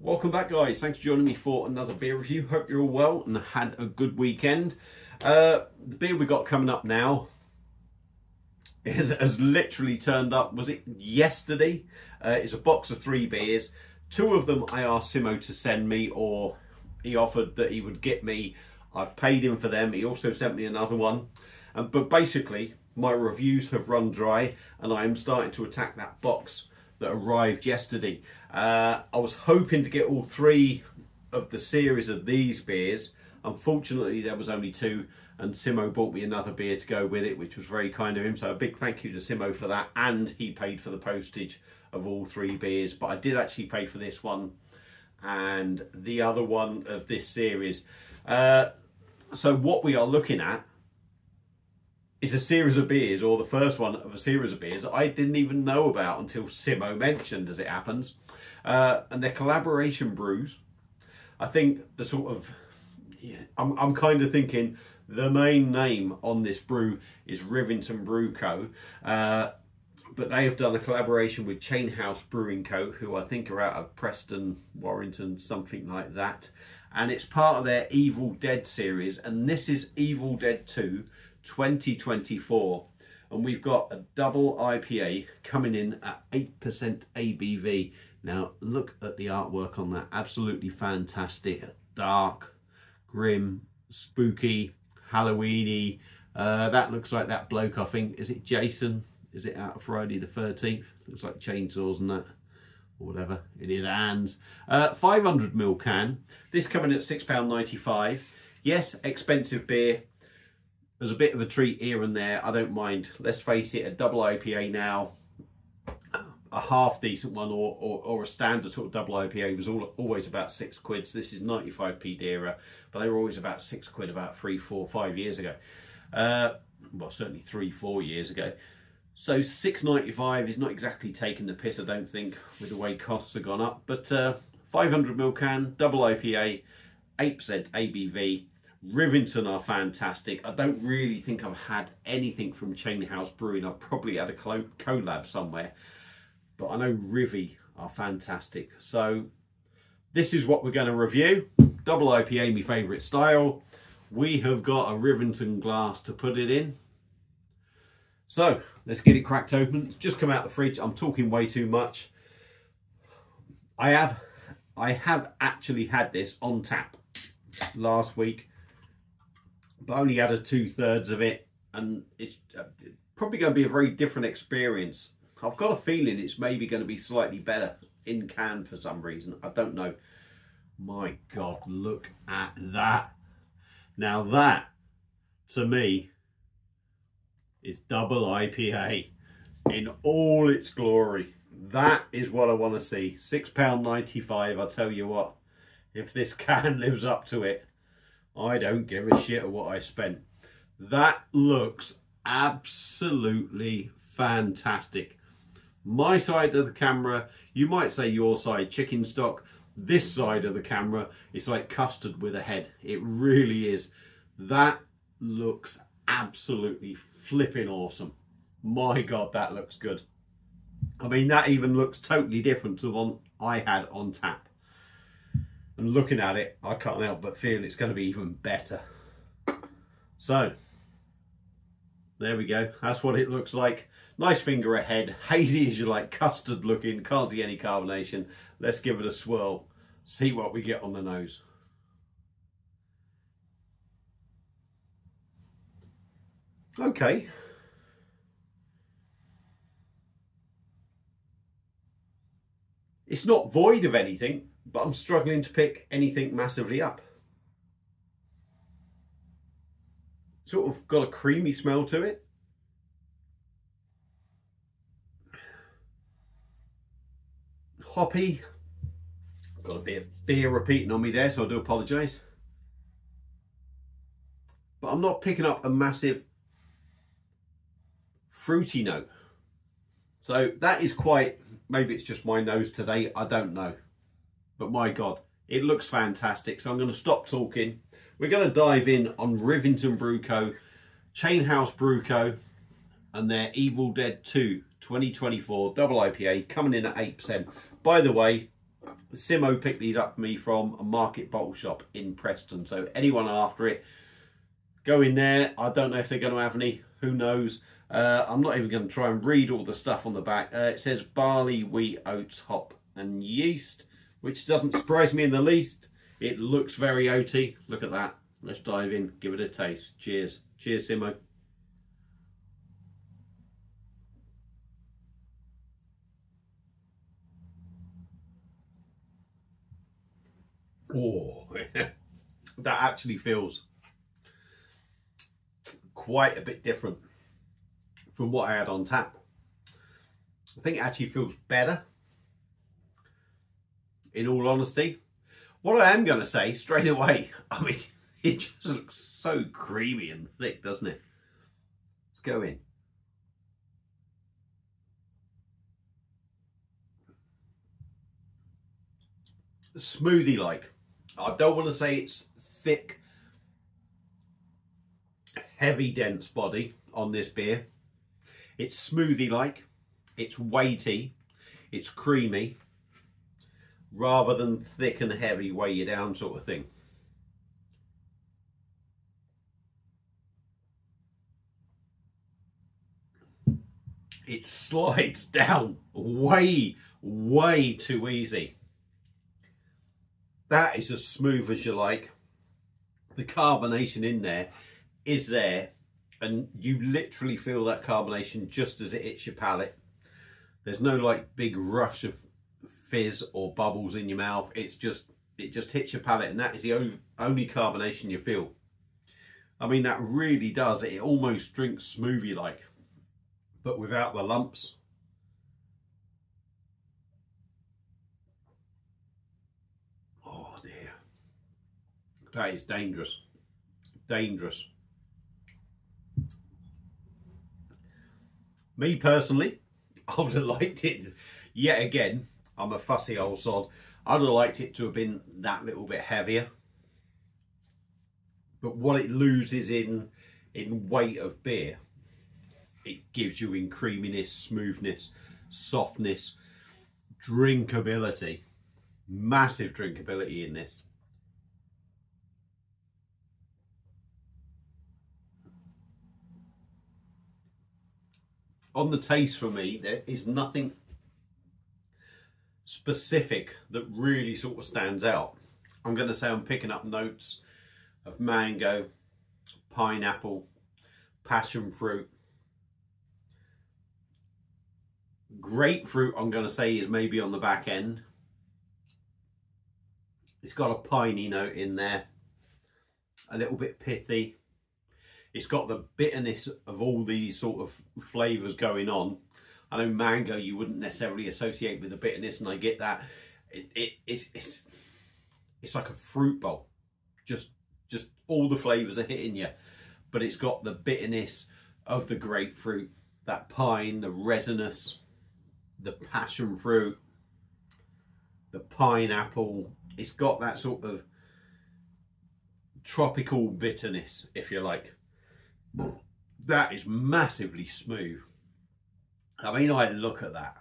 Welcome back, guys. Thanks for joining me for another beer review. Hope you're all well and had a good weekend. The beer we got coming up now has literally turned up. Was it yesterday? It's a box of 3 beers. 2 of them I asked Simo to send me, or he offered that he would get me. I've paid him for them. He also sent me another one. But basically, my reviews have run dry and I am starting to attack that box that arrived yesterday. I was hoping to get all 3 of the series of these beers. Unfortunately, there was only 2, and Simo bought me another beer to go with it, which was very kind of him. So a big thank you to Simo for that, and he paid for the postage of all 3 beers. But I did actually pay for this one and the other one of this series. So what we are looking at is a series of beers, or the first one of a series of beers I didn't even know about until Simo mentioned, as it happens. And they're collaboration brews. I think the sort of, I'm kind of thinking the main name on this brew is Rivington Brew Co. But they have done a collaboration with Chain House Brewing Co., who I think are out of Preston, Warrington, something like that. And it's part of their Evil Dead series. And this is Evil Dead 2 2024. And we've got a double IPA coming in at 8% ABV. Now, look at the artwork on that. Absolutely fantastic. Dark, grim, spooky, Halloweeny. That looks like that bloke, I think. Is it Jason? Is it out of Friday the 13th? Looks like chainsaws and that, or whatever. It is Anne's. 500ml can. This coming at £6.95. Yes, expensive beer. There's a bit of a treat here and there. I don't mind. Let's face it, a double IPA now, a half decent one or a standard sort of double IPA was always about £6. So this is 95p dearer, but they were always about £6 about 3, 4, 5 years ago. Well, certainly 3, 4 years ago. So £6.95 is not exactly taking the piss, I don't think, with the way costs have gone up. But 500ml can, double IPA, 8% ABV. Rivington are fantastic. I don't really think I've had anything from Chain House Brewing. I've probably had a collab somewhere, but I know Rivy are fantastic. So this is what we're going to review. Double IPA, my favourite style. We have got a Rivington glass to put it in. So let's get it cracked open. It's just come out the fridge. I'm talking way too much. I have actually had this on tap last week, but only had a 2/3 of it, and it's probably going to be a very different experience. I've got a feeling it's maybe going to be slightly better in can for some reason. I don't know. My God, look at that. Now that, to me, is double IPA in all its glory. That is what I want to see. £6.95, I'll tell you what. If this can lives up to it, I don't give a shit at what I spent. That looks absolutely fantastic. My side of the camera, you might say your side, chicken stock. This side of the camera, it's like custard with a head. It really is. That looks absolutely flipping awesome. My God, that looks good. I mean, that even looks totally different to the one I had on tap. And looking at it, I can't help but feel it's going to be even better. So, there we go. That's what it looks like. Nice finger ahead. Hazy as you like, custard looking. Can't see any carbonation. Let's give it a swirl. See what we get on the nose. Okay. It's not void of anything, but I'm struggling to pick anything massively up. Sort of got a creamy smell to it. Hoppy. Got a bit of beer repeating on me there, so I do apologise. But I'm not picking up a massive fruity note. So that is quite, maybe it's just my nose today, I don't know. But my God, it looks fantastic. So I'm going to stop talking. We're going to dive in on Rivington Brew Co., Chain House Brew Co., and their Evil Dead 2 2024 double IPA coming in at 8%. By the way, Simo picked these up for me from a market bottle shop in Preston. So anyone after it, go in there. I don't know if they're going to have any. Who knows? I'm not even going to try and read all the stuff on the back. It says barley, wheat, oats, hop and yeast, which doesn't surprise me in the least. It looks very oaty. Look at that. Let's dive in, give it a taste. Cheers. Cheers, Simo. Oh, that actually feels quite a bit different from what I had on tap. I think it actually feels better, in all honesty. What I am going to say straight away, I mean, it just looks so creamy and thick, doesn't it? Let's go in. Smoothie-like. I don't want to say it's thick, heavy, dense body on this beer. It's smoothie-like, it's weighty, it's creamy, rather than thick and heavy, weigh you down sort of thing. It slides down way, way too easy. That is as smooth as you like. The carbonation in there is there, and you literally feel that carbonation just as it hits your palate. There's no like big rush of fizz or bubbles in your mouth. It just hits your palate, and that is the only carbonation you feel. I mean, that really does. It almost drinks smoothie like, but without the lumps. Oh dear, that is dangerous. Dangerous. Me personally, I would have liked it, yet again, I'm a fussy old sod, I'd have liked it to have been that little bit heavier. But what it loses in weight of beer, it gives you in creaminess, smoothness, softness, drinkability. Massive drinkability in this. On the taste for me, there is nothing specific that really sort of stands out. I'm going to say I'm picking up notes of mango, pineapple, passion fruit. Grapefruit, I'm going to say, is maybe on the back end. It's got a piney note in there, a little bit pithy. It's got the bitterness of all these sort of flavours going on. I know mango you wouldn't necessarily associate with the bitterness, and I get that. It's like a fruit bowl. Just all the flavours are hitting you, but it's got the bitterness of the grapefruit, that pine, the resinous, the passion fruit, the pineapple. It's got that sort of tropical bitterness, if you like. That is massively smooth. I mean, I look at that.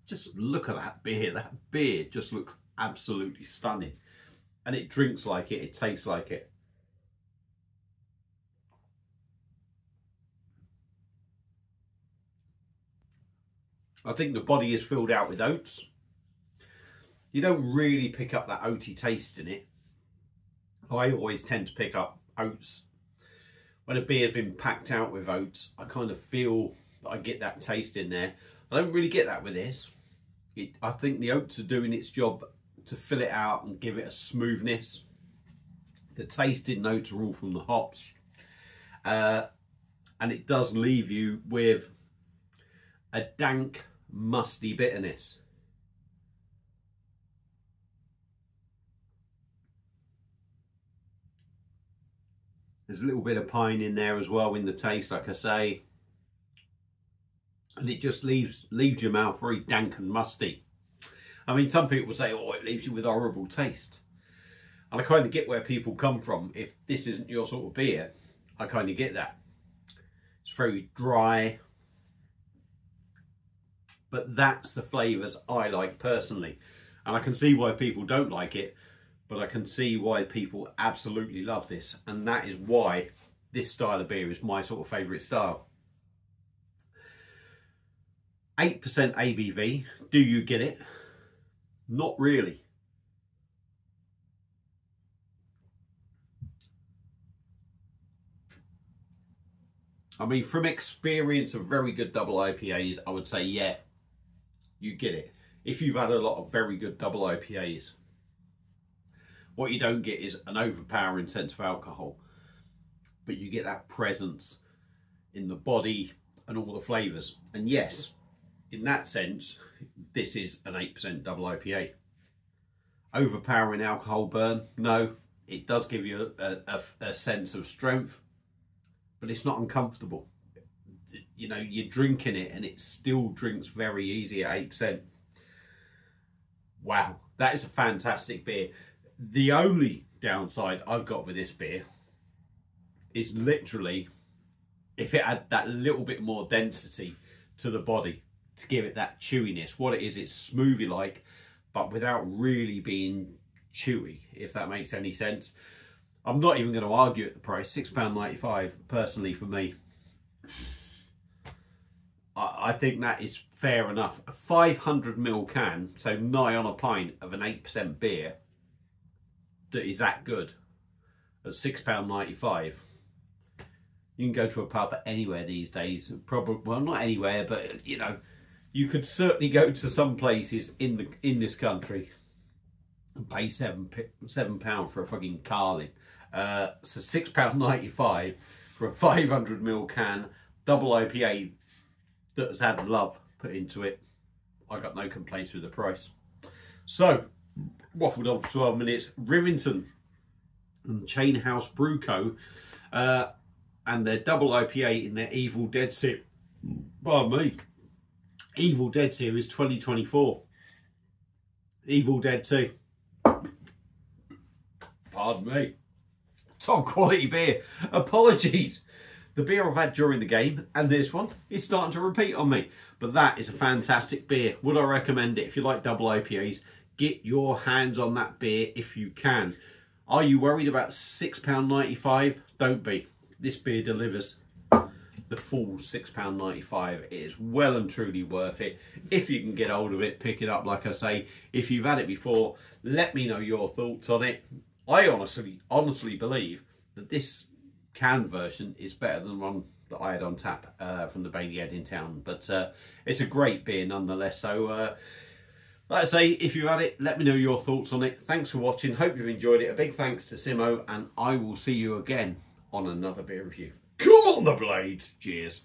Just look at that beer. That beer just looks absolutely stunning. And it drinks like it. It tastes like it. I think the body is filled out with oats. You don't really pick up that oaty taste in it. I always tend to pick up oats. When a beer's been packed out with oats, I kind of feel that I get that taste in there. I don't really get that with this. I think the oats are doing its job to fill it out and give it a smoothness. The tasting notes are all from the hops. And it does leave you with a dank, musty bitterness. There's a little bit of pine in there as well in the taste, like I say. And it just leaves your mouth very dank and musty. I mean, some people say, oh, it leaves you with horrible taste. And I kind of get where people come from. If this isn't your sort of beer, I kind of get that. It's very dry. But that's the flavours I like personally. And I can see why people don't like it, but I can see why people absolutely love this. And that is why this style of beer is my sort of favourite style. 8% ABV. Do you get it? Not really. I mean, from experience of very good double IPAs, I would say, yeah, you get it. If you've had a lot of very good double IPAs, what you don't get is an overpowering sense of alcohol, but you get that presence in the body and all the flavours. And yes, in that sense, this is an 8% double IPA. Overpowering alcohol burn? No, it does give you a sense of strength, but it's not uncomfortable. You know, you're drinking it and it still drinks very easy at 8%. Wow, that is a fantastic beer. The only downside I've got with this beer is literally if it had that little bit more density to the body to give it that chewiness. What it is, it's smoothie like, but without really being chewy, if that makes any sense. I'm not even going to argue at the price. £6.95 personally for me. I think that is fair enough. A 500ml can, so nigh on a pint of an 8% beer that is that good at £6.95. You can go to a pub anywhere these days. Probably, well, not anywhere, but you know, you could certainly go to some places in this country and pay £7 for a fucking Carling. So £6.95 for a 500ml can double IPA that has had love put into it. I got no complaints with the price. So, waffled on for 12 minutes. Rivington and Chain House Brew Co. And their double IPA in their Evil Dead series. Pardon me. Evil Dead series 2024. Evil Dead 2. Pardon me. Top quality beer. Apologies. The beer I've had during the game and this one is starting to repeat on me. But that is a fantastic beer. Would I recommend it? If you like double IPAs, get your hands on that beer if you can. Are you worried about £6.95? Don't be. This beer delivers the full £6.95. It is well and truly worth it. If you can get hold of it, pick it up. Like I say, if you've had it before, let me know your thoughts on it. I honestly believe that this can version is better than one that I had on tap from the Bailey Head in town. But it's a great beer nonetheless. So like I say, if you've had it, let me know your thoughts on it. Thanks for watching. Hope you've enjoyed it. A big thanks to Simo, and I will see you again on another beer review. Come on the blades. Cheers.